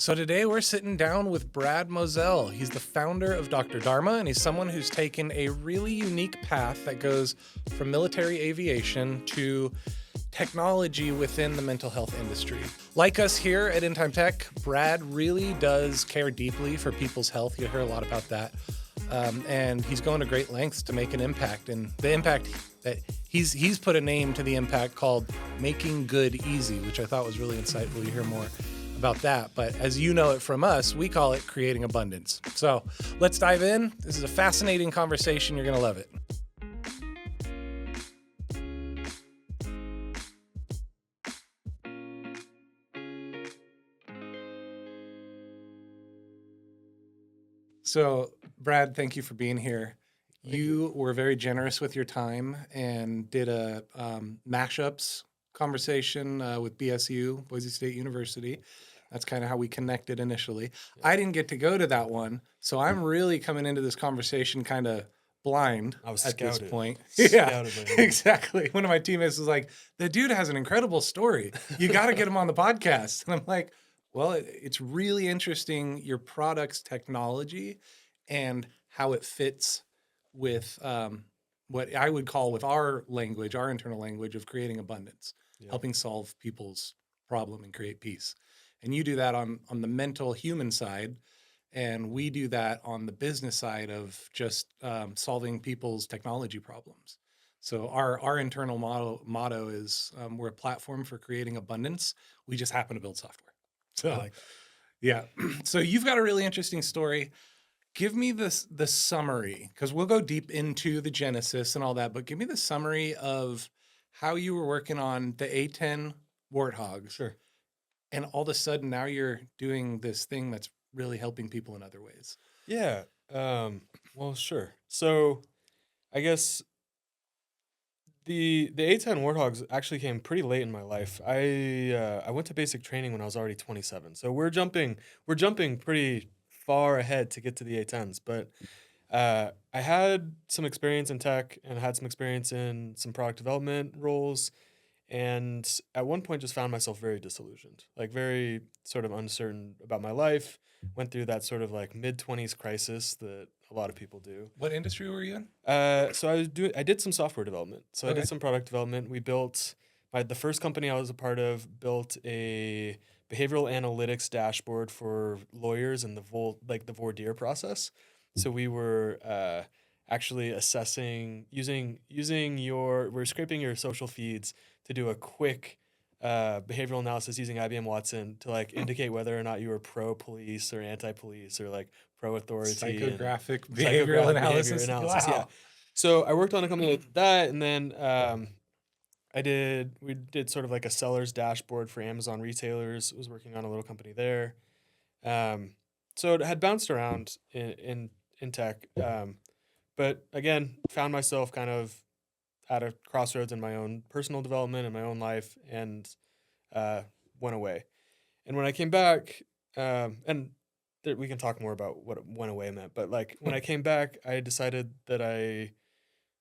So today we're sitting down with Brad Mosell. He's the founder of Dr. Dharma, and he's someone who's taken a really unique path that goes from military aviation to technology within the mental health industry. Like us here at In Time Tech, Brad really does care deeply for people's health. You'll hear a lot about that. And he's going to great lengths to make an impact. And the impact that he's put a name to the impact called Making Good Easy, which I thought was really insightful. You hear more about that. But as you know it from us, we call it creating abundance. So let's dive in. This is a fascinating conversation. You're going to love it. So, Brad, thank you for being here. You were very generous with your time and did a mashups conversation with BSU, Boise State University. That's kind of how we connected initially. I didn't get to go to that one, so I'm really coming into this conversation kind of blind at this point. Yeah, exactly. One of my teammates was like, the dude has an incredible story. You got to get him on the podcast. And I'm like, well, it's really interesting, your product's technology and how it fits with what I would call, with our language, our internal language of creating abundance, helping solve people's problem and create peace. And you do that on the mental human side, and we do that on the business side of just solving people's technology problems. So our internal motto is we're a platform for creating abundance. We just happen to build software. So, like yeah. So you've got a really interesting story. Give me the summary, because we'll go deep into the genesis and all that, but give me the summary of how you were working on the A10 Warthogs. Sure. And all of a sudden now you're doing this thing that's really helping people in other ways. Yeah. Well, sure. So I guess the A10 Warthogs actually came pretty late in my life. I went to basic training when I was already 27. So we're jumping pretty far ahead to get to the A10s. But I had some experience in tech and had some experience in some product development roles. And at one point just found myself very disillusioned, like very sort of uncertain about my life. Went through that sort of like mid-20s crisis that a lot of people do. What industry were you in? So I did some software development. So I Okay. did some product development. We built the first company I was a part of built a behavioral analytics dashboard for lawyers in the voir dire process. So we were actually assessing we're scraping your social feeds to do a quick behavioral analysis using IBM Watson to like indicate whether or not you were pro-police or anti-police or like pro-authority. Psychographic behavioral analysis. Wow. Yeah. So I worked on a company like that, and then we did sort of like a seller's dashboard for Amazon retailers. I was working on a little company there. So it had bounced around in tech. But again, found myself kind of at a crossroads in my own personal development and my own life, and went away. And when I came back, we can talk more about what went away meant, but like when I came back, I decided that I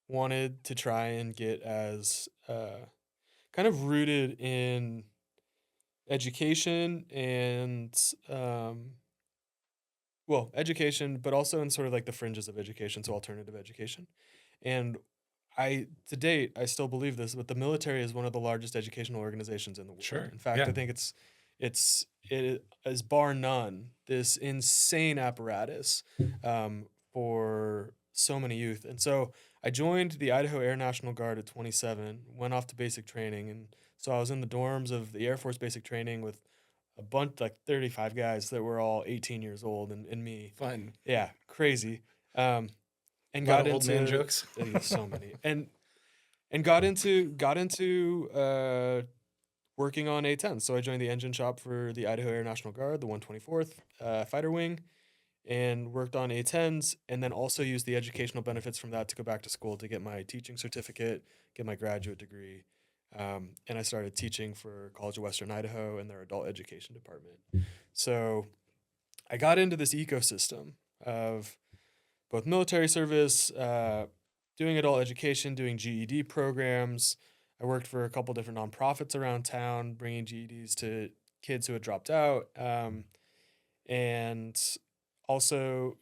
wanted to try and get as kind of rooted in education and education, but also in sort of like the fringes of education, so alternative education. And to date, I still believe this, but the military is one of the largest educational organizations in the world. Sure. In fact, Yeah. I think it is bar none this insane apparatus for so many youth. And so I joined the Idaho Air National Guard at 27, went off to basic training, and so I was in the dorms of the Air Force basic training with a bunch, like 35 guys that were all 18 years old, and me. Fun. Yeah, crazy. And A lot got of old into man jokes. so many, and got into working on A10. So I joined the engine shop for the Idaho Air National Guard, the 124th Fighter Wing, and worked on A10s, and then also used the educational benefits from that to go back to school to get my teaching certificate, get my graduate degree. And I started teaching for College of Western Idaho and their adult education department. So I got into this ecosystem of both military service, doing adult education, doing GED programs. I worked for a couple different nonprofits around town, bringing GEDs to kids who had dropped out. and also,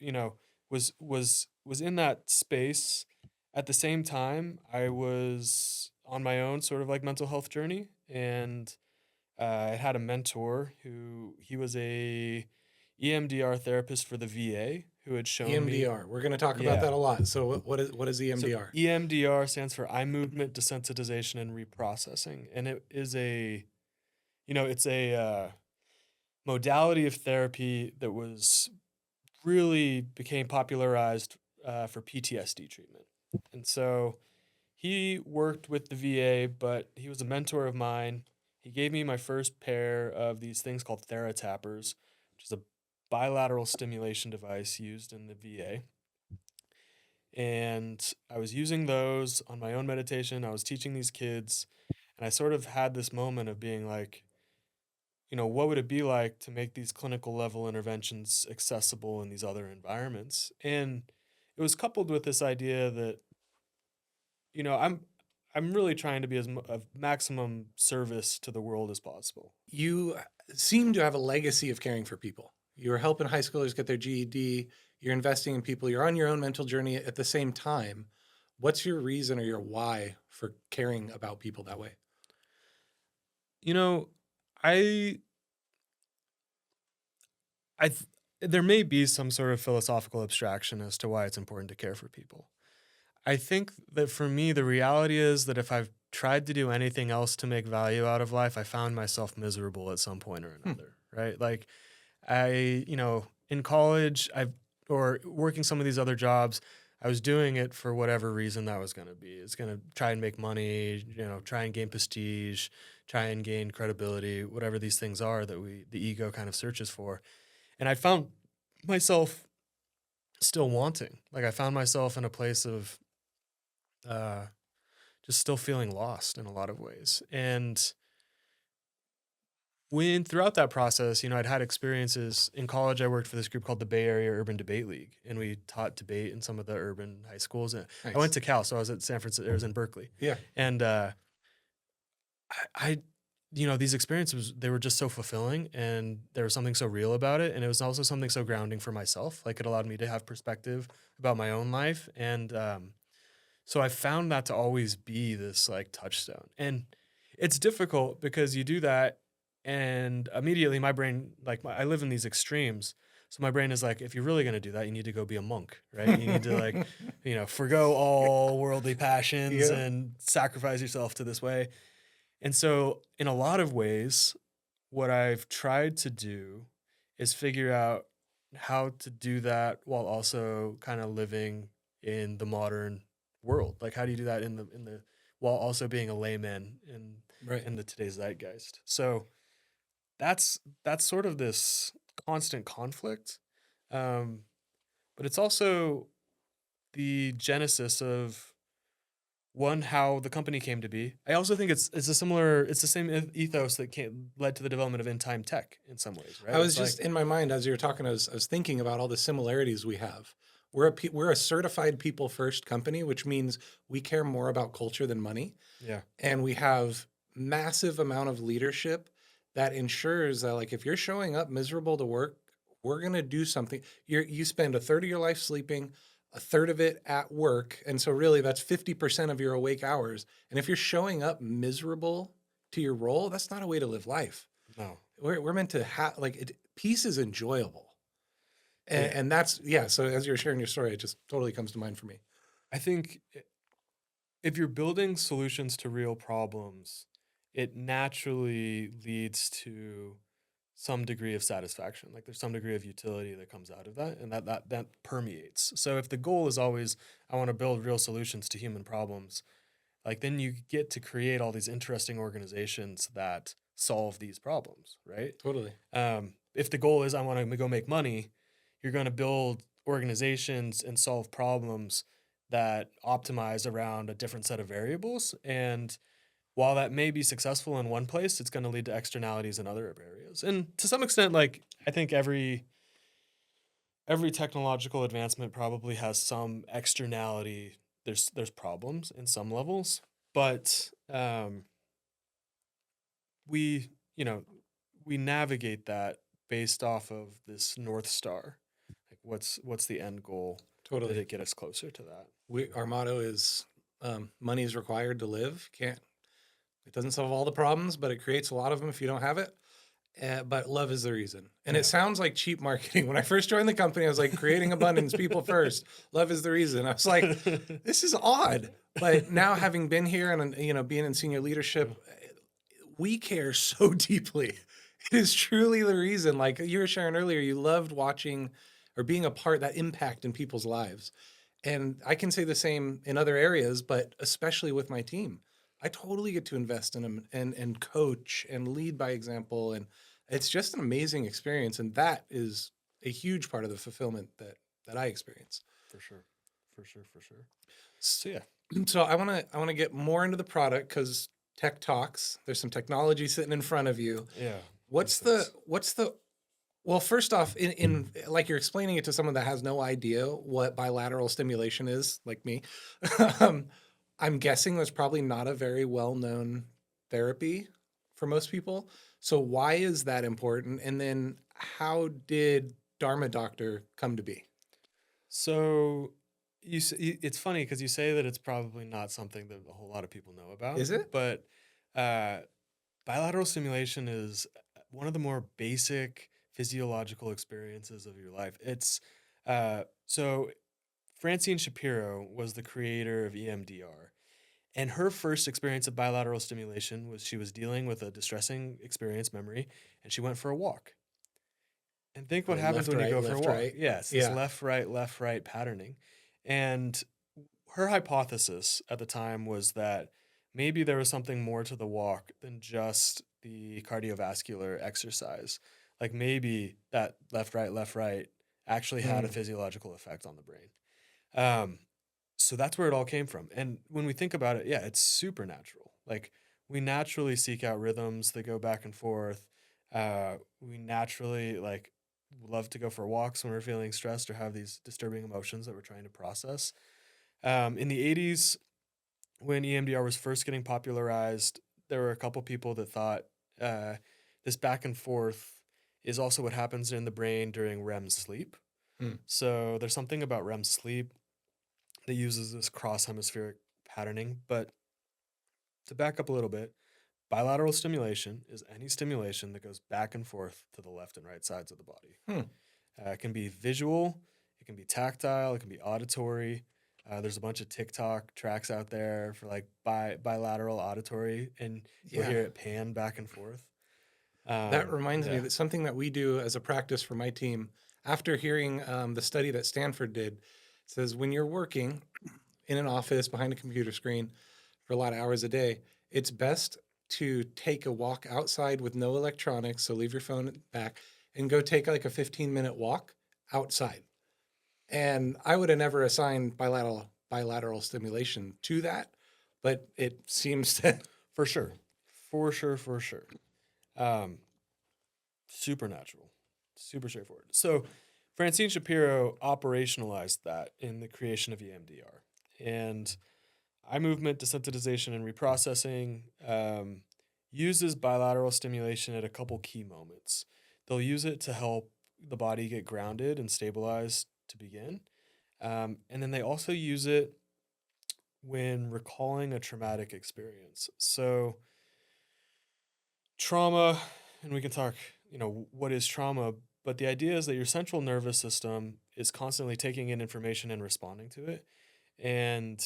was in that space. At the same time, I was on my own sort of like mental health journey, and I had a mentor who he was a EMDR therapist for the VA who had shown me. EMDR. We're going to talk about Yeah. that a lot. So what is So EMDR? EMDR stands for eye movement desensitization and reprocessing, and it is it's a modality of therapy that was really became popularized for PTSD treatment. And so he worked with the VA, but he was a mentor of mine. He gave me my first pair of these things called TheraTappers, which is a bilateral stimulation device used in the VA. And I was using those on my own meditation. I was teaching these kids, and I sort of had this moment of being like, what would it be like to make these clinical level interventions accessible in these other environments? And it was coupled with this idea that, I'm really trying to be of maximum service to the world as possible. You seem to have a legacy of caring for people. You're helping high schoolers get their GED. You're investing in people. You're on your own mental journey at the same time. What's your reason or your why for caring about people that way? You know, I there may be some sort of philosophical abstraction as to why it's important to care for people. I think that for me, the reality is that if I've tried to do anything else to make value out of life, I found myself miserable at some point or Hmm. another, right? Like in college, or working some of these other jobs, I was doing it for whatever reason that was going to be. It's going to try and make money, try and gain prestige, try and gain credibility, whatever these things are that the ego kind of searches for. And I found myself still wanting. Like I found myself in a place of uh, just still feeling lost in a lot of ways. And when throughout that process, I'd had experiences in college. I worked for this group called the Bay Area Urban Debate League, and we taught debate in some of the urban high schools. And I went Nice. to Cal, so I was at San Francisco. I was in Berkeley, Yeah. and I these experiences, they were just so fulfilling, and there was something so real about it, and it was also something so grounding for myself. Like it allowed me to have perspective about my own life, and so I found that to always be this like touchstone. And it's difficult because you do that and immediately my brain, I live in these extremes. So my brain is like, if you're really going to do that, you need to go be a monk, right? You need to forgo all worldly passions Yeah. and sacrifice yourself to this way. And so in a lot of ways, what I've tried to do is figure out how to do that while also kind of living in the modern world. Like how do you do that in the while also being a layman Right. in the today's zeitgeist. So that's sort of this constant conflict. Um, but it's also the genesis of one, how the company came to be. I also think it's the same ethos that led to the development of in time tech in some ways, right? I was It's just like, in my mind as you were talking. I was thinking about all the similarities we have. We're a certified people first company, which means we care more about culture than money, yeah, and we have massive amount of leadership that ensures that like if you're showing up miserable to work, we're gonna do something. You spend a third of your life sleeping, a third of it at work, and so really that's 50% of your awake hours. And if you're showing up miserable to your role, that's not a way to live life. no, We're meant to have like peace is enjoyable, and, yeah. and that's yeah. So as you're sharing your story, it just totally comes to mind for me. I think if you're building solutions to real problems, it naturally leads to some degree of satisfaction. Like there's some degree of utility that comes out of that, and that permeates. So if the goal is always I want to build real solutions to human problems, like then you get to create all these interesting organizations that solve these problems, right? Totally. If the goal is I want to go make money, you're going to build organizations and solve problems that optimize around a different set of variables. And while that may be successful in one place, it's going to lead to externalities in other areas. And to some extent, like I think every technological advancement probably has some externality. There's problems in some levels, but we we navigate that based off of this North Star. Like what's the end goal? Did Totally. it get us closer to that? Our motto is money is required to live. It doesn't solve all the problems, but it creates a lot of them if you don't have it. But love is the reason. And Yeah. it sounds like cheap marketing. When I first joined the company, I was like, creating abundance, people first. Love is the reason. I was like, this is odd. But now having been here and, being in senior leadership, we care so deeply. It is truly the reason. Like you were sharing earlier, you loved watching or being a part, that impact in people's lives. And I can say the same in other areas, but especially with my team. I totally get to invest in them and coach and lead by example. And it's just an amazing experience. And that is a huge part of the fulfillment that I experience. For sure. For sure. For sure. So So yeah. so I want to get more into the product because tech talks. There's some technology sitting in front of you. Yeah. What's these the well, first off, in like you're explaining it to someone that has no idea what bilateral stimulation is, like me. um, I'm guessing that's probably not a very well-known therapy for most people. So why is that important? And then how did Dharma Doctor come to be? So it's funny because you say that it's probably not something that a whole lot of people know about, Is it? but uh, bilateral stimulation is one of the more basic physiological experiences of your life. It's so Francine Shapiro was the creator of EMDR. And her first experience of bilateral stimulation was she was dealing with a distressing experience memory and she went for a walk. And think what happens when you go for a Left, walk. right. Yes, this Yeah. left, right patterning. And her hypothesis at the time was that maybe there was something more to the walk than just the cardiovascular exercise. Like maybe that left, right actually had a Mm. physiological effect on the brain. Um, so that's where it all came from. And when we think about it, yeah, it's supernatural. Like we naturally seek out rhythms that go back and forth. We naturally like love to go for walks when we're feeling stressed or have these disturbing emotions that we're trying to process. In the 80s, when EMDR was first getting popularized, there were a couple people that thought uh, this back and forth is also what happens in the brain during REM sleep. Mm. So there's something about REM sleep that uses this cross hemispheric patterning. But to back up a little bit, bilateral stimulation is any stimulation that goes back and forth to the left and right sides of the body. Hmm. It can be visual, it can be tactile, it can be auditory. There's a bunch of TikTok tracks out there for like bilateral auditory, and you'll Yeah. hear it pan back and forth. That reminds me Yeah. that something that we do as a practice for my team, after hearing the study that Stanford did, says when you're working in an office behind a computer screen for a lot of hours a day, it's best to take a walk outside with no electronics. So leave your phone back and go take like a 15-minute walk outside. And I would have never assigned bilateral stimulation to that, but it seems to. For sure. For sure, for sure. Um, Supernatural, super straightforward. So, Francine Shapiro operationalized that in the creation of EMDR. And eye movement desensitization and reprocessing uses bilateral stimulation at a couple key moments. They'll use it to help the body get grounded and stabilized to begin. And then they also use it when recalling a traumatic experience. So, trauma, and we can talk, what is trauma, but the idea is that your central nervous system is constantly taking in information and responding to it. And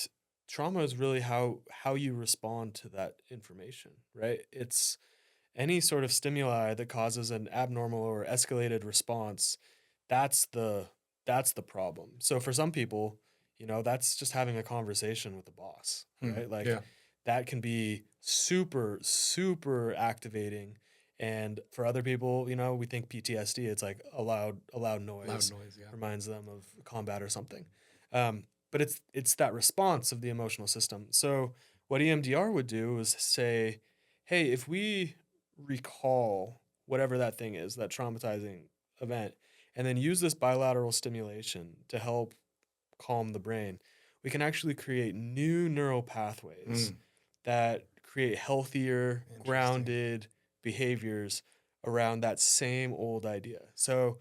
trauma is really how you respond to that information, right? It's any sort of stimuli that causes an abnormal or escalated response. That's the problem. So for some people, that's just having a conversation with the boss, right? Like Yeah. that can be super super activating. And for other people, we think PTSD, it's like a loud Loud noise noise. Yeah. reminds them of combat or something. But it's that response of the emotional system. So what EMDR would do is say, hey, if we recall whatever that thing is, that traumatizing event, and then use this bilateral stimulation to help calm the brain, we can actually create new neural pathways Mm. that create healthier, Interesting. grounded behaviors around that same old idea. So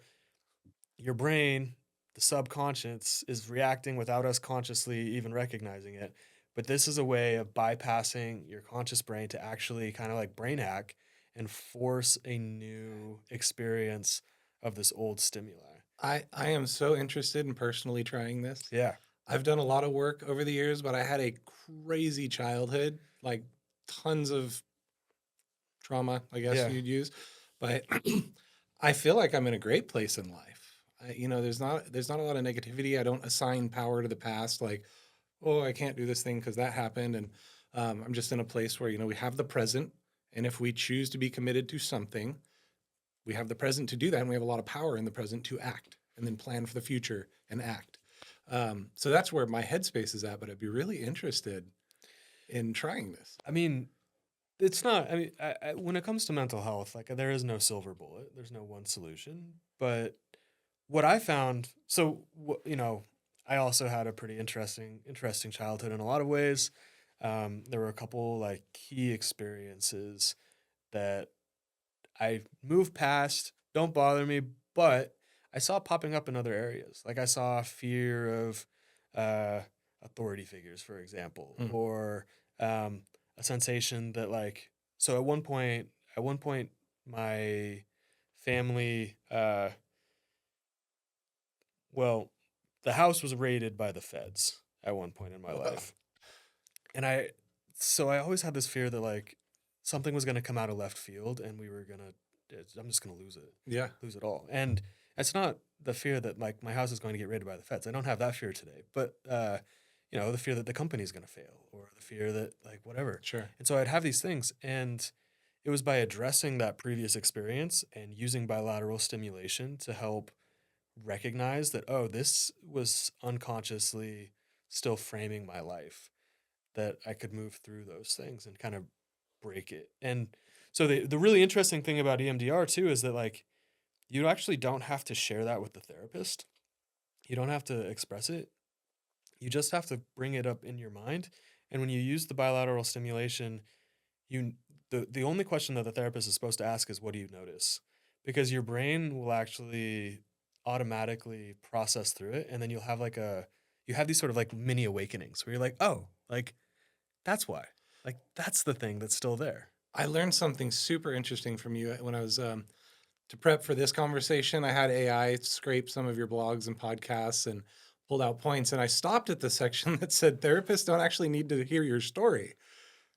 your brain, the subconscious, is reacting without us consciously even recognizing it. But this is a way of bypassing your conscious brain to actually kind of like brain hack and force a new experience of this old stimuli. I am so interested in personally trying this. Yeah. I've done a lot of work over the years, but I had a crazy childhood, like tons of trauma, I guess Yeah. you'd use. But I feel like I'm in a great place in life. There's not a lot of negativity. I don't assign power to the past, like, oh, I can't do this thing because that happened. And I'm just in a place where we have the present, and if we choose to be committed to something, we have the present to do that, and we have a lot of power in the present to act, and then plan for the future and act. So that's where my headspace is at. But I'd be really interested in trying this. I mean, it's not, I mean, when it comes to mental health, like there is no silver bullet, there's no one solution. But what I found, so, I also had a pretty interesting childhood in a lot of ways. There were a couple like key experiences that I moved past, don't bother me, but I saw popping up in other areas. Like I saw fear of uh, authority figures, for example, Mm. or a sensation that like. So at one point, my family, well, the house was raided by the feds at one point in my life, and I always had this fear that like something was going to come out of left field and I'm just going to Yeah, lose it all. And it's not the fear that like my house is going to get raided by the feds. I don't have that fear today, but the fear that the company is going to fail, or the fear that like whatever. sure. And so I'd have these things, and it was by addressing that previous experience and using bilateral stimulation to help recognize that, oh, this was unconsciously still framing my life, that I could move through those things and kind of break it. And so the really interesting thing about EMDR too is that like you actually don't have to share that with the therapist. You don't have to express it. You just have to bring it up in your mind. And when you use the bilateral stimulation, you the only question that the therapist is supposed to ask is, what do you notice? Because your brain will actually automatically process through it, and then you have these sort of like mini awakenings where you're like, oh, like that's why. Like that's the thing that's still there. I learned something super interesting from you when I was to prep for this conversation. I had AI scrape some of your blogs and podcasts and pulled out points. And I stopped at the section that said therapists don't actually need to hear your story. Yeah.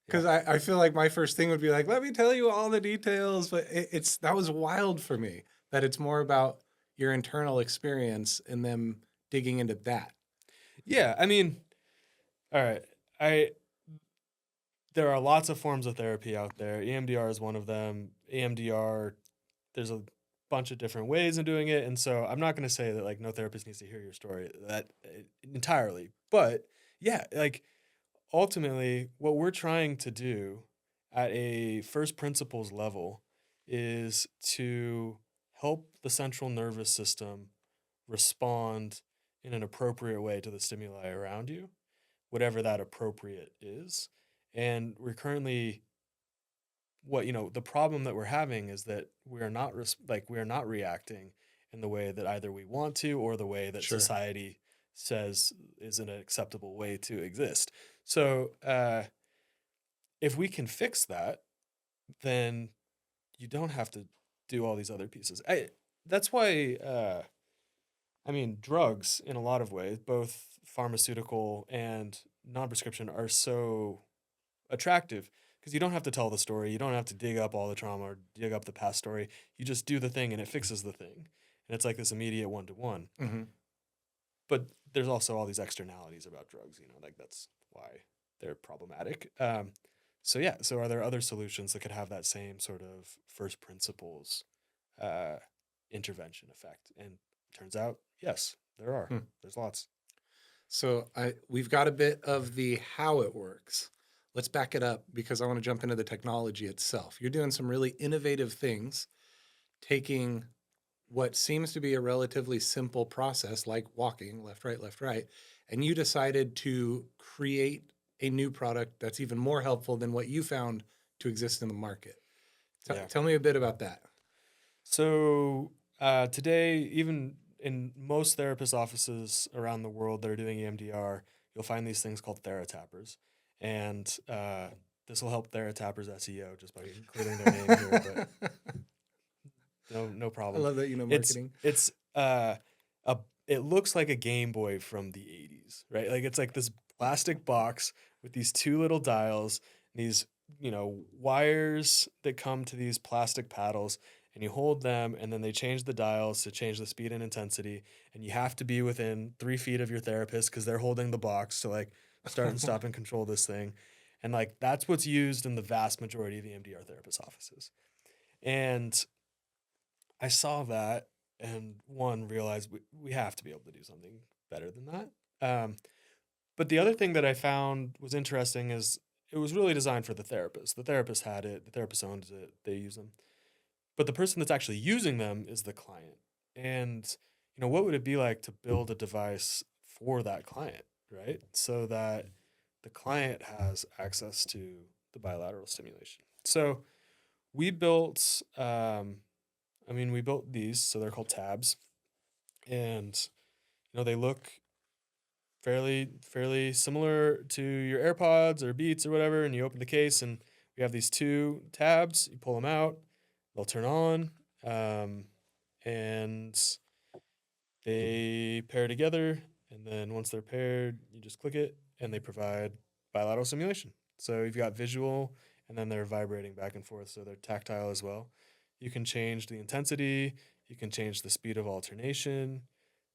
Because I feel like my first thing would be like, let me tell you all the details. But it's that was wild for me that it's more about your internal experience and them digging into that. Yeah, I mean, all right. I There are lots of forms of therapy out there. EMDR is one of them. EMDR, there's a bunch of different ways of doing it, and so I'm not going to say that like no therapist needs to hear your story that entirely. But yeah, like ultimately what we're trying to do at a first principles level is to help the central nervous system respond in an appropriate way to the stimuli around you, whatever that appropriate is. And we're currently, the problem that we're having is that we are not we are not reacting in the way that either we want to, or the way that Sure. society says is an acceptable way to exist. So if we can fix that, then you don't have to do all these other pieces. That's why I mean, drugs in a lot of ways, both pharmaceutical and non-prescription, are so attractive because you don't have to tell the story. You don't have to dig up all the trauma or dig up the past story. You just do the thing and it fixes the thing. And it's like this immediate one-to-one. Hmm. But there's also all these externalities about drugs, like that's why they're problematic. So yeah, so are there other solutions that could have that same sort of first principles uh, intervention effect? And turns out, yes, there are. There's lots. So we've got a bit of the how it works. Let's back it up because I want to jump into the technology itself. You're doing some really innovative things, taking what seems to be a relatively simple process like walking left, right, and you decided to create a new product that's even more helpful than what you found to exist in the market. Yeah. Tell me a bit about that. So today, even in most therapist offices around the world that are doing EMDR, you'll find these things called TheraTappers, and this will help TheraTappers SEO just by including their name here. But no I problem. love that you know It's marketing. it's a it looks like a Game Boy from the 80s, right? Like it's like this plastic box with these two little dials, these, wires that come to these plastic paddles, and you hold them and then they change the dials to change the speed and intensity, and you have to be within 3 feet of your therapist because they're holding the box to like start and stop and control this thing. And like that's what's used in the vast majority of EMDR therapist offices. And I saw that and one realized we have to be able to do something better than that. But the other thing that I found was interesting is it was really designed for the therapist. The therapist had it, the therapist owns it, they use them. But the person that's actually using them is the client. And, what would it be like to build a device for that client, right? So that the client has access to the bilateral stimulation. So we built we built these, so they're called tabs, and they look fairly similar to your AirPods or Beats or whatever. And you open the case, and we have these two tabs. You pull them out, they'll turn on, and they pair together. And then once they're paired, you just click it, and they provide bilateral stimulation. So you've got visual, and then they're vibrating back and forth, so they're tactile as well. You can change the intensity. You can change the speed of alternation.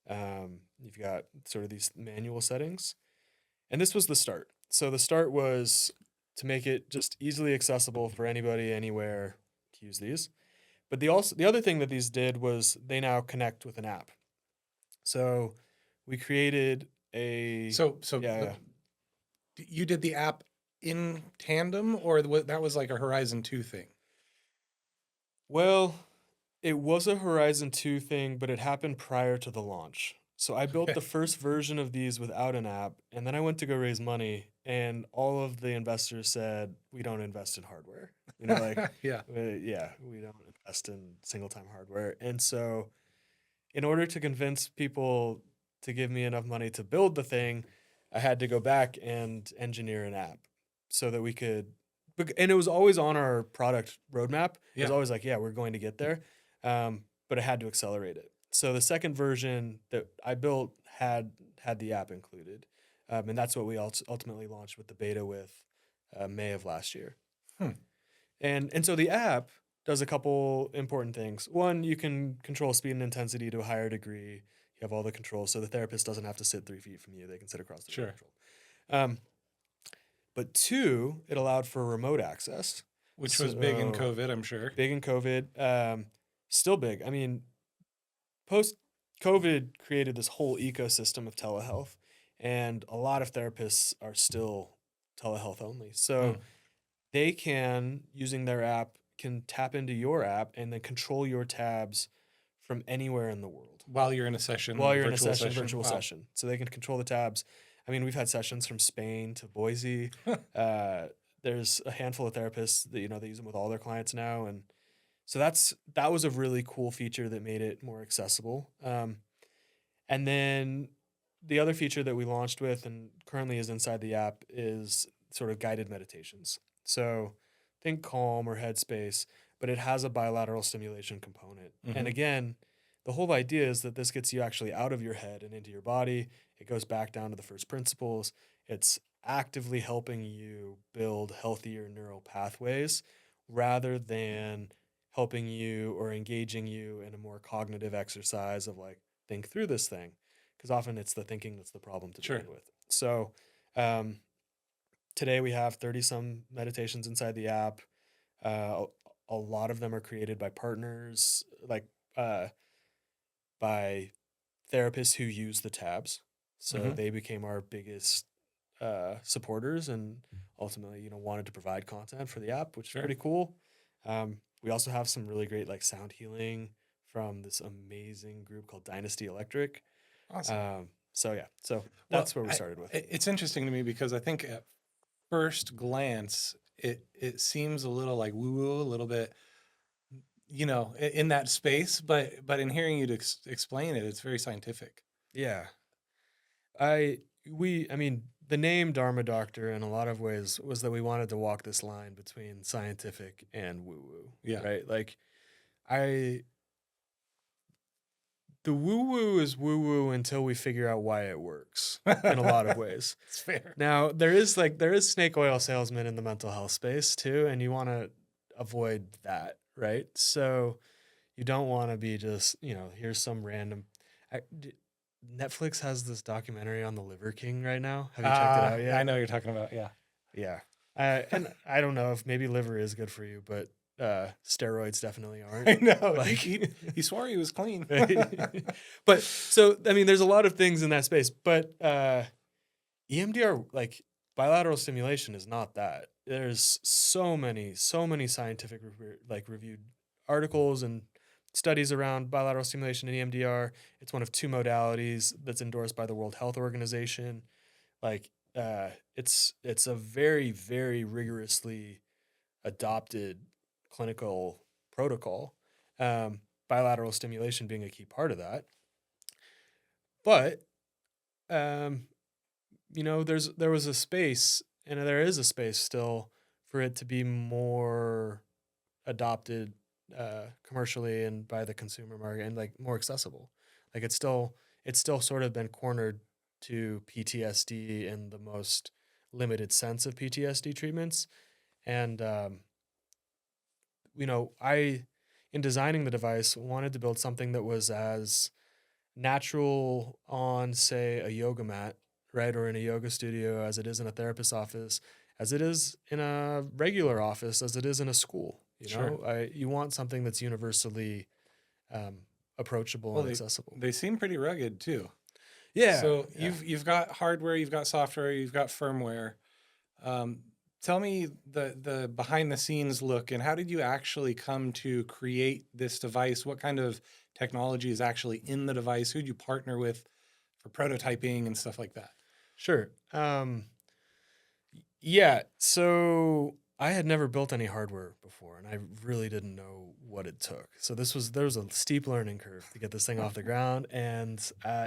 You've got sort of these manual settings. And this was the start. So the start was to make it just easily accessible for anybody, anywhere to use these. But the other thing that these did was they now connect with an app. So we created a So yeah. you did the app in tandem, or that was like a Horizon 2 thing? Well, it was a Horizon 2 thing, but it happened prior to the launch. So I built Okay. the first version of these without an app, and then I went to go raise money, and all of the investors said, "We don't invest in hardware." Yeah. Yeah, we don't invest in single time hardware. And so, in order to convince people to give me enough money to build the thing, I had to go back and engineer an app so that we could. And it was always on our product roadmap. It was Yeah. always like, yeah, we're going to get there, but I had to accelerate it. So the second version that I built had the app included, and that's what we ultimately launched with the beta with May of last year. Hmm. And so the app does a couple important things. One, you can control speed and intensity to a higher degree. You have all the controls, so the therapist doesn't have to sit 3 feet from you; they can sit across the room. Sure. Um, but two, it allowed for remote access. Which was big in So COVID, I'm sure. big in COVID, still big. I mean, post COVID created this whole ecosystem of telehealth, and a lot of therapists are still telehealth only. So Hmm. they can, using their app, can tap into your app and then control your tabs from anywhere in the world While you're in a session, while a you're in a virtual session, session. virtual Wow. session. So they can control the tabs. I mean, we've had sessions from Spain to Boise. Uh, there's a handful of therapists that they use them with all their clients now, and so that was a really cool feature that made it more accessible. And then the other feature that we launched with and currently is inside the app is sort of guided meditations. So think Calm or Headspace, but it has a bilateral stimulation component. And Hmm. again, the whole idea is that this gets you actually out of your head and into your body. It goes back down to the first principles. It's actively helping you build healthier neural pathways rather than helping you or engaging you in a more cognitive exercise of like, think through this thing, because often it's the thinking that's the problem to Sure. begin with. So um, today we have 30 some meditations inside the app. Uh, a lot of them are created by partners, like uh, by therapists who use the tabs. So Hmm. they became our biggest supporters and ultimately, wanted to provide content for the app, which is Sure. pretty cool. We also have some really great like sound healing from this amazing group called Dynasty Electric. Awesome. So yeah, so Well, that's where we started with. it's interesting to me because I think at first glance, it seems a little like woo woo, a little bit in that space, but in hearing you to explain it, it's very scientific. Yeah. I mean, the name Dharma Doctor in a lot of ways was that we wanted to walk this line between scientific and woo woo, Yeah. right? Like, I, the woo woo is woo woo until we figure out why it works in a lot of ways. It's fair. Now, there is snake oil salesmen in the mental health space too, and you want to avoid that, right? So you don't want to be just, here's some random. Netflix has this documentary on the Liver King right now. Have you checked it out I yet? know what you're talking about. Yeah. Yeah. And I don't know if maybe liver is good for you, but steroids definitely aren't. I know. Like, He swore he was clean. but so, I mean, there's a lot of things in that space, but EMDR, like bilateral stimulation, is not that. There's so many scientific reviewed articles and studies around bilateral stimulation and EMDR. It's one of two modalities that's endorsed by the World Health Organization. Like, it's a very, very rigorously adopted clinical protocol. Bilateral stimulation being a key part of that. But there was a space, and there is a space still for it to be more adopted commercially and by the consumer market, and like more accessible. Like, it's still sort of been cornered to PTSD in the most limited sense of PTSD treatments. And I, in designing the device, wanted to build something that was as natural on, say, a yoga mat, right, or in a yoga studio as it is in a therapist's office, as it is in a regular office, as it is in a school. Sure. You want something that's universally approachable Well, and accessible. they seem pretty rugged too. Yeah. So Yeah. you've got hardware, you've got software, you've got firmware. Tell me the behind the scenes look, and how did you actually come to create this device? What kind of technology is actually in the device? Who'd you partner with for prototyping and stuff like that? Sure. Yeah. So I had never built any hardware before, and I really didn't know what it took. So there was a steep learning curve to get this thing off the ground, and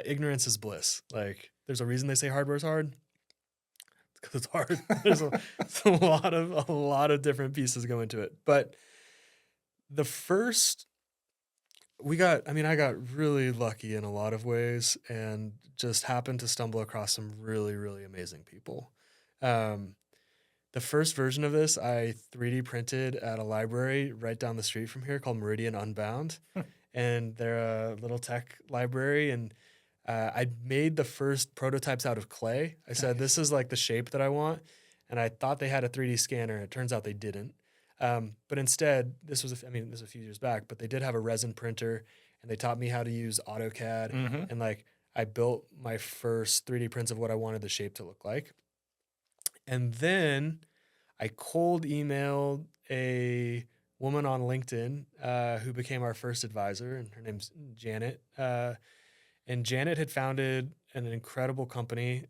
ignorance is bliss. Like, there's a reason they say hardware is hard. It's because it's hard. It's a lot of different pieces go into it. But the first I got really lucky in a lot of ways, and just happened to stumble across some really, really amazing people. The first version of this I 3D printed at a library right down the street from here called Meridian Unbound. And they're a little tech library. And I made the first prototypes out of clay. I said, Nice. this is like the shape that I want. And I thought they had a 3D scanner. It turns out they didn't. But instead, this was a few years back, but they did have a resin printer, and they taught me how to use AutoCAD. Mm-hmm. And like, I built my first 3D prints of what I wanted the shape to look like. And then I cold emailed a woman on LinkedIn who became our first advisor, and her name's Janet. And Janet had founded an incredible company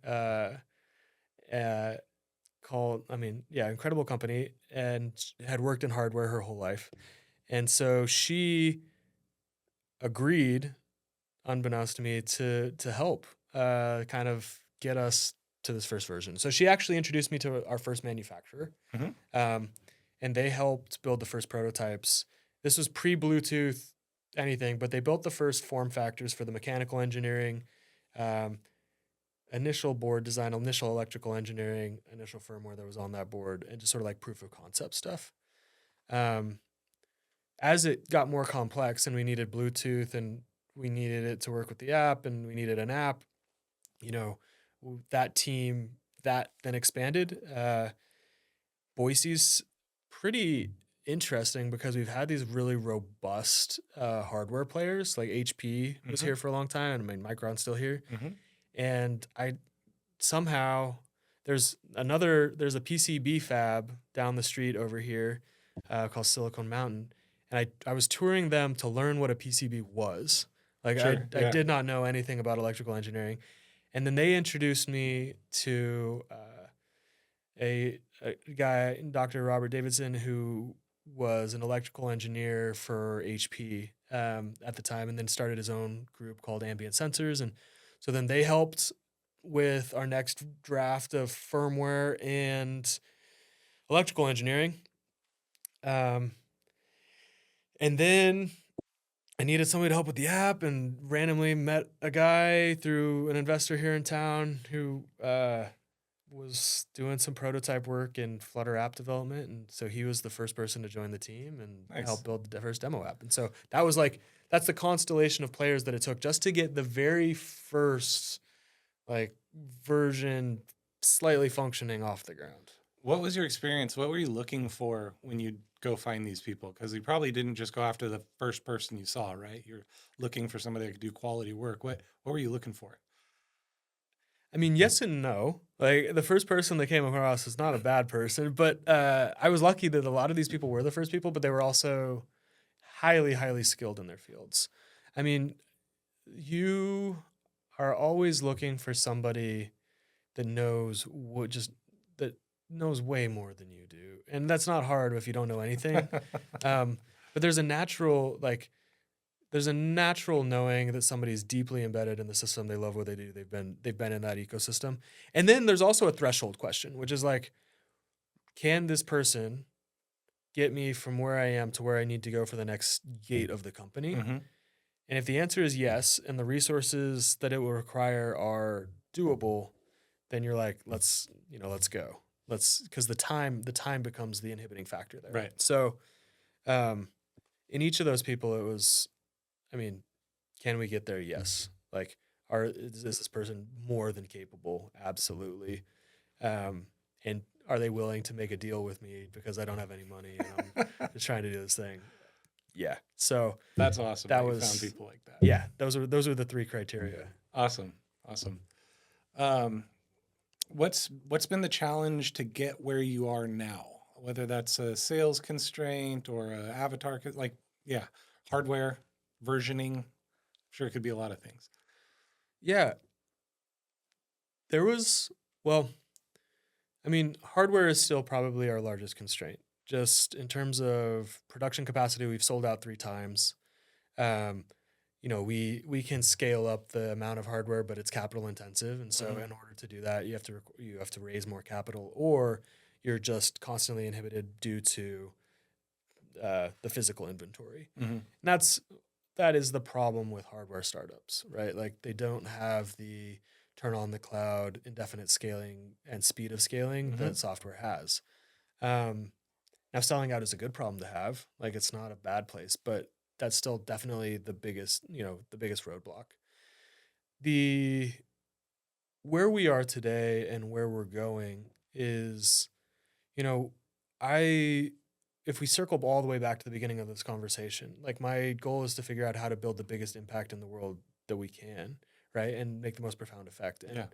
incredible company, and had worked in hardware her whole life. And so she agreed, unbeknownst to me, to help kind of get us to this first version. So she actually introduced me to our first manufacturer, Mm-hmm. and they helped build the first prototypes. This was pre-Bluetooth anything, but they built the first form factors for the mechanical engineering, initial board design, initial electrical engineering, initial firmware that was on that board, and just sort of like proof of concept stuff. As it got more complex and we needed Bluetooth, and we needed it to work with the app, and we needed an app, that team that then expanded. Boise's pretty interesting because we've had these really robust hardware players. Like HP was Mm-hmm. here for a long time, and I mean, Micron's still here. Mm-hmm. And somehow there's a PCB fab down the street over here called Silicon Mountain. And I was touring them to learn what a PCB was. Like, Sure. I Yeah. did not know anything about electrical engineering. And then they introduced me to a guy, Dr. Robert Davidson, who was an electrical engineer for HP at the time, and then started his own group called Ambient Sensors. And so then they helped with our next draft of firmware and electrical engineering. Um, and then I needed somebody to help with the app, and randomly met a guy through an investor here in town who was doing some prototype work in Flutter app development. And so he was the first person to join the team and Nice. help build the first demo app. And so that was like, that's the constellation of players that it took just to get the very first like version slightly functioning off the ground. What was your experience? What were you looking for when you go find these people? Because you probably didn't just go after the first person you saw, right? You're looking for somebody that could do quality work. What were you looking for? I mean, yes and no. Like the first person that came across is not a bad person, but I was lucky that a lot of these people were the first people, but they were also highly, highly skilled in their fields. I mean, you are always looking for somebody that knows that knows way more than you do, and that's not hard if you don't know anything. But there's a natural knowing that somebody's deeply embedded in the system. They love what they do. They've been in that ecosystem. And then there's also a threshold question, which is like, can this person get me from where I am to where I need to go for the next gate of the company? Mm-hmm. And if the answer is yes, and the resources that it will require are doable, then you're like, let's go. Because the time becomes the inhibiting factor there. Right. So, in each of those people, it was, I mean, can we get there? Yes. Like, is this person more than capable? Absolutely. And are they willing to make a deal with me because I don't have any money and I'm just trying to do this thing? Yeah. So That's awesome. that You was found people like that. Yeah. Those are the three criteria. Awesome. What's been the challenge to get where you are now? Whether that's a sales constraint or a avatar, hardware, versioning. I'm sure it could be a lot of things. Yeah. There was, well, I mean, hardware is still probably our largest constraint. Just in terms of production capacity, we've sold out 3 times. We can scale up the amount of hardware, but it's capital intensive, and so in order to do that, you have to raise more capital, or you're just constantly inhibited due to the physical inventory. Mm-hmm. And that is the problem with hardware startups, right? Like they don't have the turn on the cloud, indefinite scaling, and speed of scaling that software has. Now, selling out is a good problem to have. Like it's not a bad place, but that's still definitely the biggest roadblock. Where we are today and where we're going is, if we circle all the way back to the beginning of this conversation, like my goal is to figure out how to build the biggest impact in the world that we can, right? And make the most profound effect. And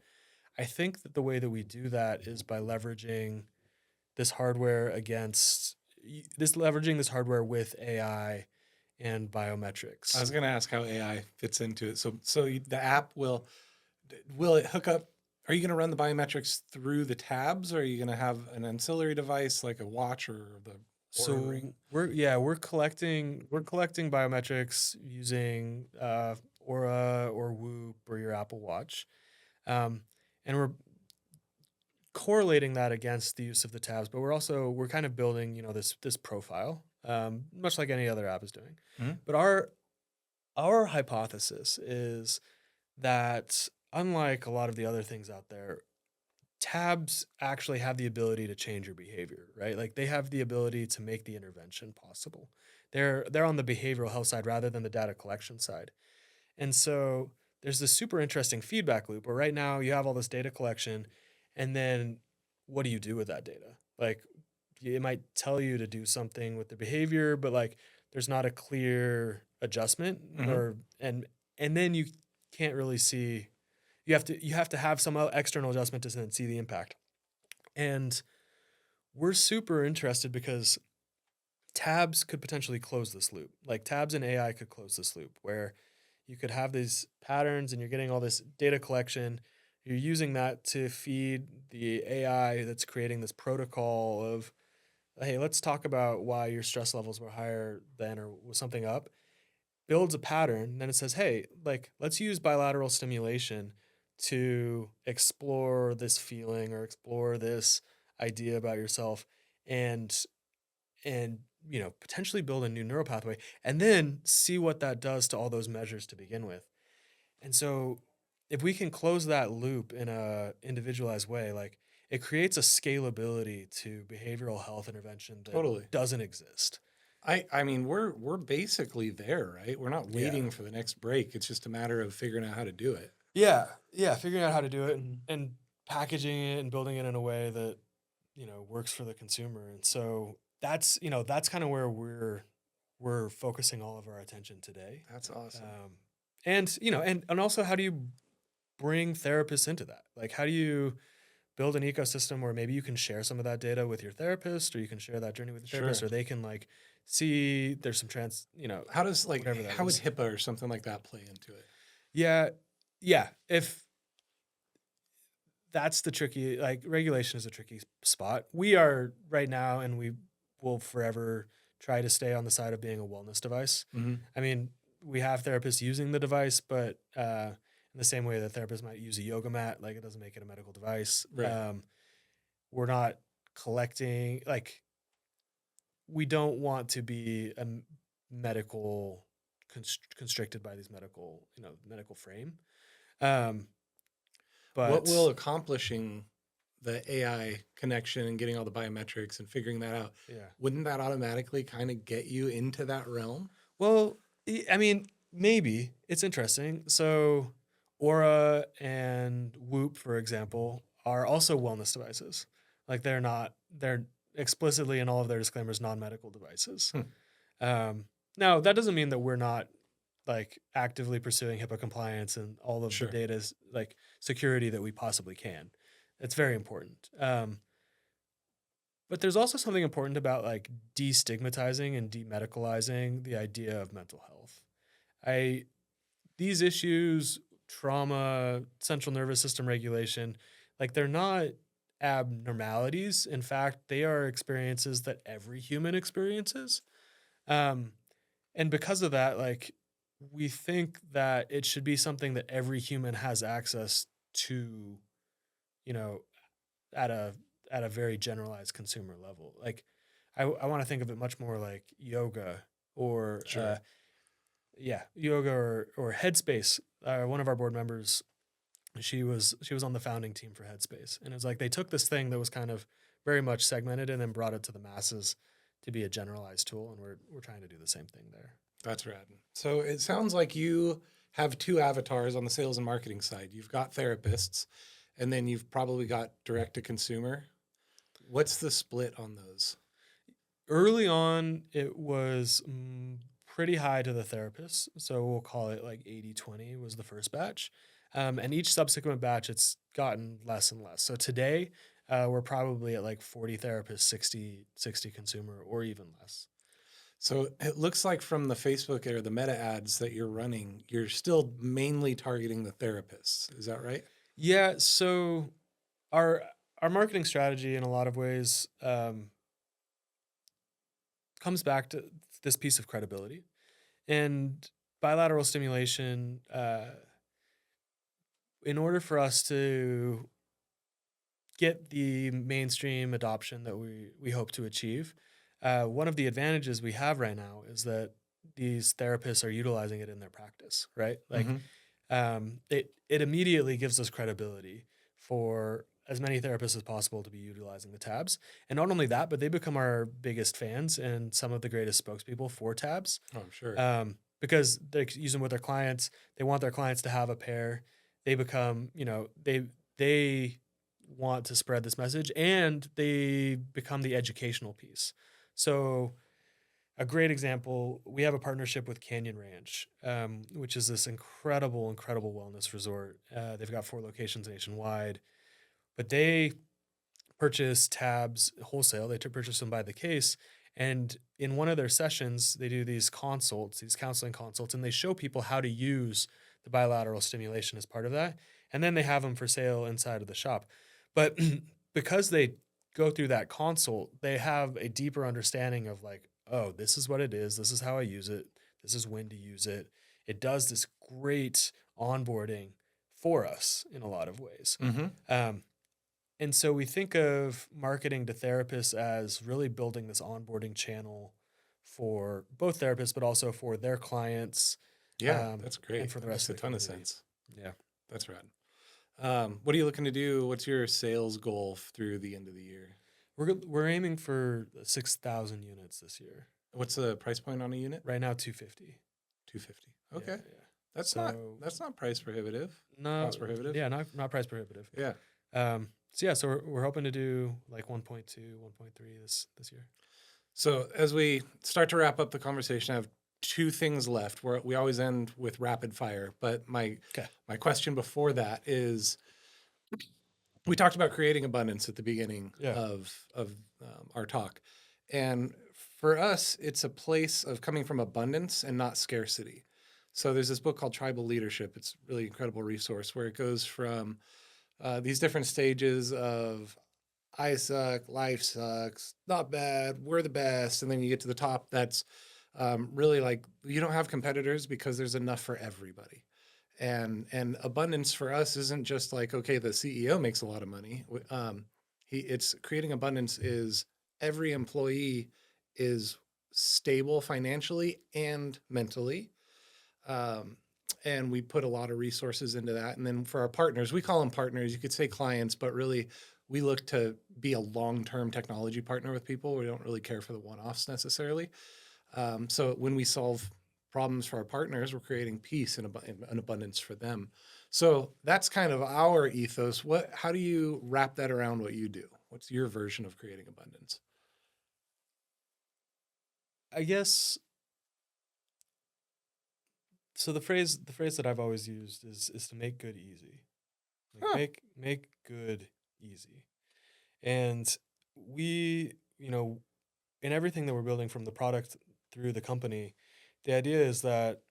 I think that the way that we do that is by leveraging this hardware with AI and biometrics. I was going to ask how AI fits into it. So the app will it hook up? Are you going to run the biometrics through the tabs, or are you going to have an ancillary device like a watch or the Oura ring? We're collecting biometrics using Aura or Whoop or your Apple Watch, and we're correlating that against the use of the tabs. But we're kind of building this profile, much like any other app is doing. Mm-hmm. But our hypothesis is that unlike a lot of the other things out there, tabs actually have the ability to change your behavior, right? Like they have the ability to make the intervention possible. They're on the behavioral health side rather than the data collection side. And so there's this super interesting feedback loop where right now you have all this data collection, and then what do you do with that data? Like it might tell you to do something with the behavior, but like there's not a clear adjustment and then you can't really see. You have to have some external adjustment to then see the impact. And we're super interested because tabs could potentially close this loop. Like tabs and AI could close this loop where you could have these patterns and you're getting all this data collection. You're using that to feed the AI that's creating this protocol of hey, let's talk about why your stress levels were higher then or was something up, builds a pattern. Then it says, hey, like, let's use bilateral stimulation to explore this feeling or explore this idea about yourself and and potentially build a new neural pathway and then see what that does to all those measures to begin with. And so if we can close that loop in a individualized way, like it creates a scalability to behavioral health intervention that Totally. doesn't exist. I mean, we're basically there, right? We're not Yeah. waiting for the next break. It's just a matter of figuring out how to do it. Yeah. Yeah. Figuring out how to do it and packaging it and building it in a way that, works for the consumer. And so that's kind of where we're focusing all of our attention today. That's awesome. And also how do you bring therapists into that? Like, how do you build an ecosystem where maybe you can share some of that data with your therapist, or you can share that journey with the therapist, Sure. or they can like see there's some How does whatever that how would is. HIPAA or something like that play into it? Yeah, yeah. If that's the tricky, like regulation is a tricky spot. We are right now, and we will forever try to stay on the side of being a wellness device. Mm-hmm. I mean, we have therapists using the device, but in the same way that therapists might use a yoga mat, like it doesn't make it a medical device. Right. We're not collecting, like, we don't want to be a medical constricted by these medical frame. Um, What but will accomplishing the AI connection and getting all the biometrics and figuring that out, yeah, wouldn't that automatically kind of get you into that realm? well, I mean, maybe it's interesting. So, Aura and Whoop, for example, are also wellness devices. Like they're explicitly in all of their disclaimers non-medical devices. Hmm. Now, that doesn't mean that we're not like actively pursuing HIPAA compliance and all of the Sure. data's like security that we possibly can. It's very important. But there's also something important about like destigmatizing and demedicalizing the idea of mental health. I These issues, trauma, central nervous system regulation, like they're not abnormalities. In fact, they are experiences that every human experiences. Um, and because of that, like we think that it should be something that every human has access to, you know, at a very generalized consumer level. Like I want to think of it much more like yoga or Sure. yoga or Headspace. One of our board members, she was on the founding team for Headspace, and it was like they took this thing that was kind of very much segmented and then brought it to the masses to be a generalized tool, and we're trying to do the same thing there. That's rad. So it sounds like you have two avatars on the sales and marketing side. You've got therapists, and then you've probably got direct to consumer. What's the split on those? Early on, it was pretty high to the therapists, so we'll call it like 80-20 was the first batch. And each subsequent batch, it's gotten less and less. So today, we're probably at like 40 therapists, 60 consumer, or even less. So it looks like from the Facebook or the meta ads that you're running, you're still mainly targeting the therapists. Is that right? Yeah, so our our marketing strategy in a lot of ways comes back to this piece of credibility. And bilateral stimulation, in order for us to get the mainstream adoption that we hope to achieve, one of the advantages we have right now is that these therapists are utilizing it in their practice, right? Like, Mm-hmm. it immediately gives us credibility for as many therapists as possible to be utilizing the tabs. And not only that, but they become our biggest fans and some of the greatest spokespeople for tabs, Oh, I'm sure. because they use them with their clients. They want their clients to have a pair. They become, they want to spread this message, and they become the educational piece. So a great example, we have a partnership with Canyon Ranch, which is this incredible, incredible wellness resort. They've got 4 locations nationwide, but they purchase tabs wholesale. They purchase them by the case. And in one of their sessions, they do these consults, these counseling consults, and they show people how to use the bilateral stimulation as part of that. And then they have them for sale inside of the shop. But because they go through that consult, they have a deeper understanding of like, oh, this is what it is. This is how I use it. This is when to use it. It does this great onboarding for us in a lot of ways. Mm-hmm. And so we think of marketing to therapists as really building this onboarding channel for both therapists, but also for their clients. Yeah, that's great. And for the That rest makes of a the ton of community. sense. Yeah. That's rad. What are you looking to do? What's your sales goal through the end of the year? We're aiming for 6,000 units this year. What's the price point on a unit? Right now, 250. 250. Okay. Yeah. That's So- not price prohibitive. No, Cost prohibitive? Yeah, not price prohibitive. Yeah. So we're hoping to do like 1.2, 1.3 this year. So as we start to wrap up the conversation, I have two things left. We always end with rapid fire, but my question before that is, we talked about creating abundance at the beginning of our talk, and for us, it's a place of coming from abundance and not scarcity. So there's this book called Tribal Leadership. It's a really incredible resource where it goes from these different stages of I suck, life sucks, not bad, we're the best. And then you get to the top that's really like you don't have competitors because there's enough for everybody. And abundance for us isn't just like, okay, the CEO makes a lot of money. It's creating abundance is every employee is stable financially and mentally. And we put a lot of resources into that. And then for our partners, we call them partners. You could say clients, but really we look to be a long-term technology partner with people. We don't really care for the one-offs necessarily. So when we solve problems for our partners, we're creating peace and abundance for them. So that's kind of our ethos. How do you wrap that around what you do? What's your version of creating abundance? I guess. So the phrase that I've always used is to make good easy. Like make good easy. And we, in everything that we're building from the product through the company, the idea is that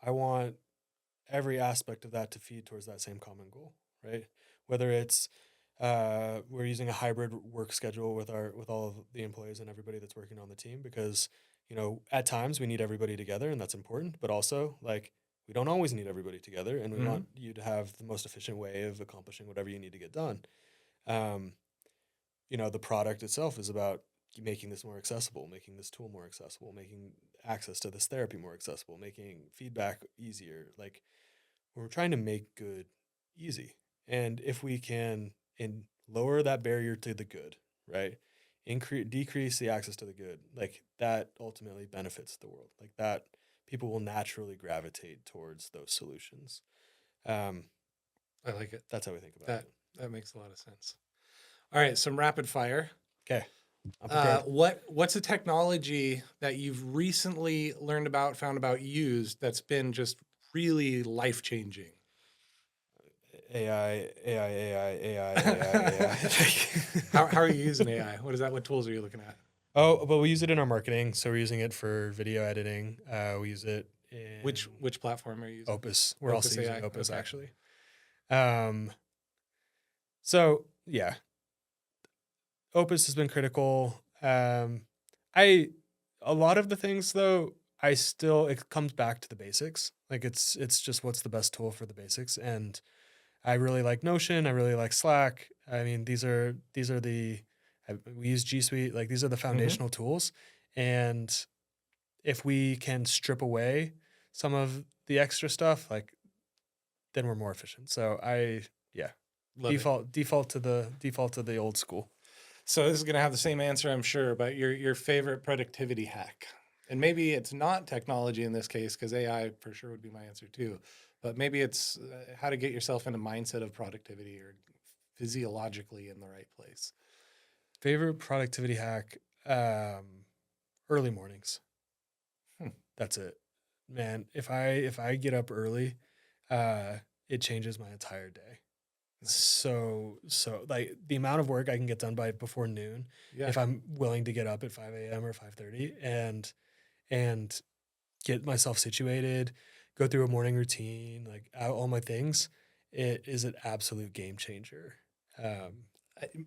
I want every aspect of that to feed towards that same common goal, right? Whether it's we're using a hybrid work schedule with all of the employees and everybody that's working on the team because at times we need everybody together and that's important, but also like we don't always need everybody together and we want you to have the most efficient way of accomplishing whatever you need to get done. The product itself is about making this more accessible, making this tool more accessible, making access to this therapy more accessible, making feedback easier. Like we're trying to make good easy. And if we can lower that barrier to the good, right? Decrease the access to the good, like that ultimately benefits the world. Like that people will naturally gravitate towards those solutions. I like it. That's how we think about it. That makes a lot of sense. All right, some rapid fire. Okay. What's a technology that you've recently learned about, found about, used that's been just really life-changing? AI. How are you using AI? What tools are you looking at? Oh, but we use it in our marketing. So we're using it for video editing. We use it in Which platform are you using? Opus. We're Opus also using AI? Opus Okay. actually. So yeah, Opus has been critical. A lot of the things though, it comes back to the basics. Like it's just what's the best tool for the basics. And I really like Notion. I really like Slack. I mean, we use G Suite. Like these are the foundational tools. And if we can strip away some of the extra stuff, like then we're more efficient. So default to the old school. So this is going to have the same answer, I'm sure, but your favorite productivity hack. And maybe it's not technology in this case, because AI for sure would be my answer too. But maybe it's how to get yourself in a mindset of productivity or physiologically in the right place. Favorite productivity hack, early mornings. That's it. Man, if I get up early, it changes my entire day. So like the amount of work I can get done by before noon, if I'm willing to get up at 5 a.m. or 5:30 and get myself situated, go through a morning routine, like all my things, it is an absolute game changer.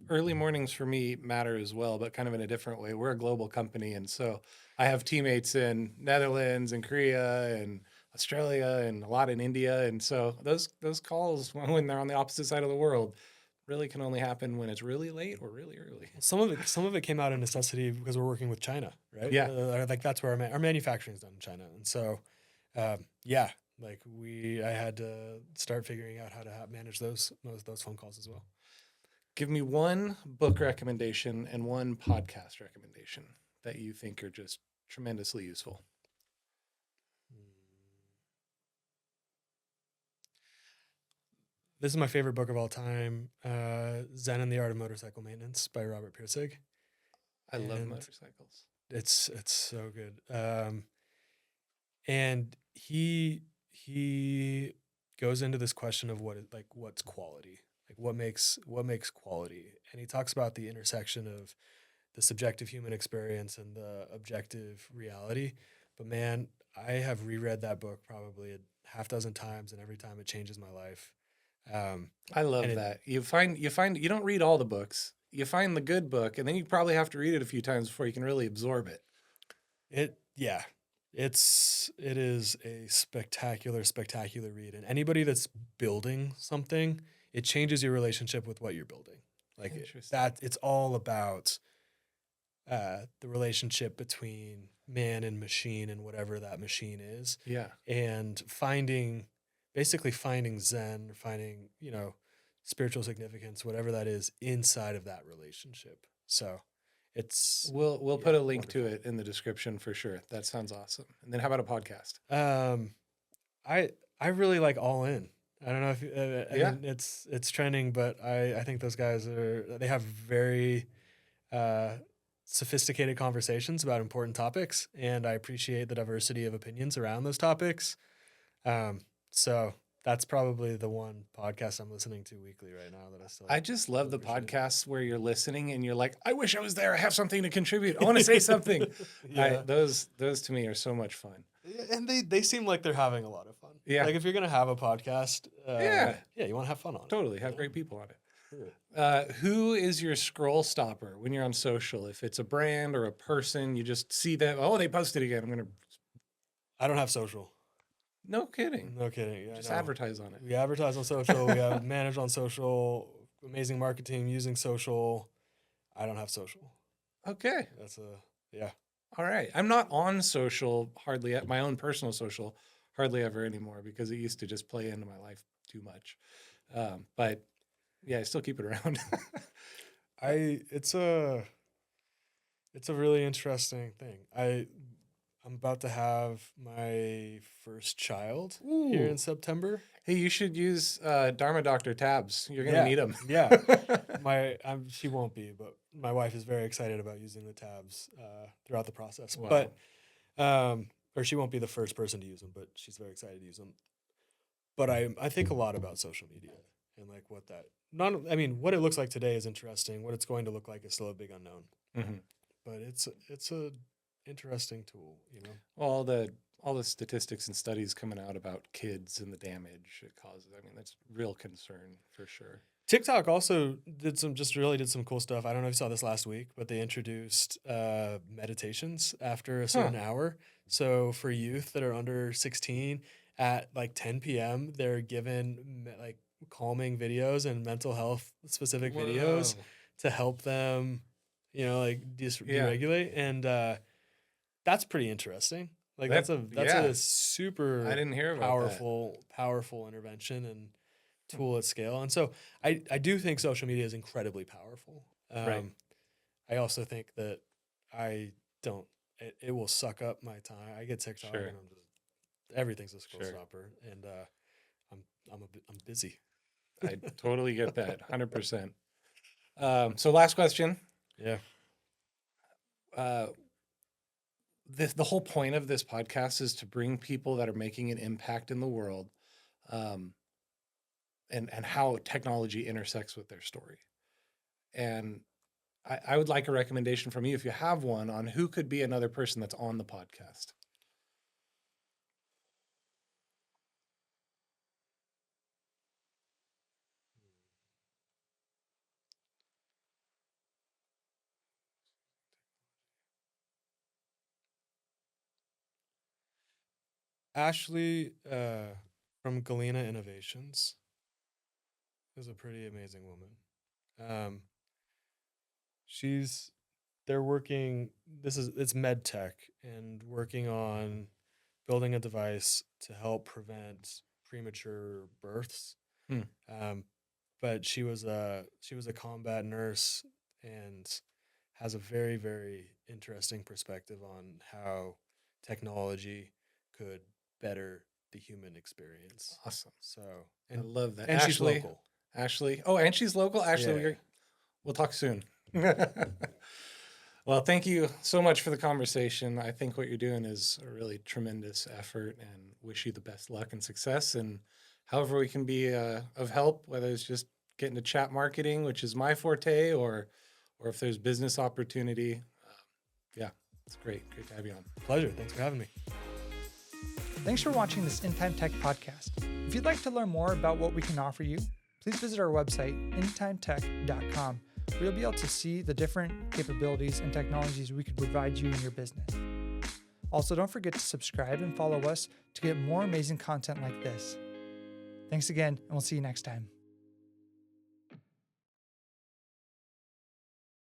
Early mornings for me matter as well, but kind of in a different way. We're a global company, and so I have teammates in Netherlands and Korea and Australia and a lot in India, and so those calls when they're on the opposite side of the world really can only happen when it's really late or really early. Some of it came out of necessity because we're working with China, right? Yeah. Like that's where our manufacturing is done in China, and so yeah, like I had to start figuring out how to manage those phone calls as well. Give me one book recommendation and one podcast recommendation that you think are just tremendously useful. This is my favorite book of all time, Zen and the Art of Motorcycle Maintenance by Robert Pirsig. I love And motorcycles. it's so good. And he goes into this question of what's quality, like what makes quality, and he talks about the intersection of the subjective human experience and the objective reality. But man, I have reread that book probably a half dozen times, and every time it changes my life. I love And that. You find you don't read all the books. You find the good book, and then you probably have to read it a few times before you can really absorb it. yeah, it is a spectacular read. And anybody that's building something, it changes your relationship with what you're building. Like Interesting. that, it's all about the relationship between man and machine and whatever that machine is. Yeah. And basically finding Zen, finding, spiritual significance, whatever that is, inside of that relationship. So it's We'll put a link to wonderful. it in the description for sure. That sounds awesome. And then how about a podcast? I really like All In. I don't know if I Yeah. mean it's trending, but I think those guys they have very uh, sophisticated conversations about important topics, and I appreciate the diversity of opinions around those topics. So that's probably the one podcast I'm listening to weekly right now that I still. I just love the appreciate. podcasts where you're listening and you're like, I wish I was there. I have something to contribute. I want to say something. Yeah. Those to me are so much fun. And they seem like they're having a lot of fun. Yeah. Like if you're gonna have a podcast, Yeah. you want to have fun on it. Totally. Have great people on it. Who is your scroll stopper when you're on social? If it's a brand or a person, you just see them. Oh, they posted again. I don't have social. No kidding. No kidding. Yeah, Just no. advertise on it. We advertise on social. We have manage on social. Amazing marketing using social. I don't have social. Okay. Yeah. All right. I'm not on social hardly at my own personal social hardly ever anymore because it used to just play into my life too much. But yeah, I still keep it around. It's a really interesting thing. I'm about to have my first child here in September. Hey, you should use Dharma Doctor tabs. You're gonna need them. Yeah. She won't be, but my wife is very excited about using the tabs throughout the process. Wow. But or she won't be the first person to use them, but she's very excited to use them. But I think a lot about social media and like what it looks like today is interesting. What it's going to look like is still a big unknown. Mm-hmm. But it's a interesting tool, All the statistics and studies coming out about kids and the damage it causes. I mean, that's real concern for sure. TikTok also did some cool stuff. I don't know if you saw this last week, but they introduced meditations after a certain hour. So for youth that are under 16 at like 10 p.m., they're given like calming videos and mental health specific videos to help them, deregulate. And that's pretty interesting. Like that's a super I didn't hear about powerful intervention and tool at scale. And so I do think social media is incredibly powerful. Right. I also think that it will suck up my time. I get TikTok and everything's a scroll stopper, and I'm busy. I totally get that, 100%. So last question. Yeah. The whole point of this podcast is to bring people that are making an impact in the world, and how technology intersects with their story. And I would like a recommendation from you, if you have one, on who could be another person that's on the podcast. Ashley from Galena Innovations is a pretty amazing woman. They're working. It's med tech and working on building a device to help prevent premature births. Hmm. But she was a combat nurse and has a very, very interesting perspective on how technology could better the human experience. Awesome. So, I love that. and she's Ashley. local. Ashley. Oh, and she's local. Ashley, Yeah. we'll talk soon. Well, thank you so much for the conversation. I think what you're doing is a really tremendous effort, and wish you the best luck and success. And however we can be of help, whether it's just getting to chat marketing, which is my forte, or if there's business opportunity, yeah, it's great. Great to have you on. Pleasure. Thanks for having me. Thanks for watching this In Time Tech podcast. If you'd like to learn more about what we can offer you, please visit our website, intimetech.com, where you'll be able to see the different capabilities and technologies we could provide you in your business. Also, don't forget to subscribe and follow us to get more amazing content like this. Thanks again, and we'll see you next time.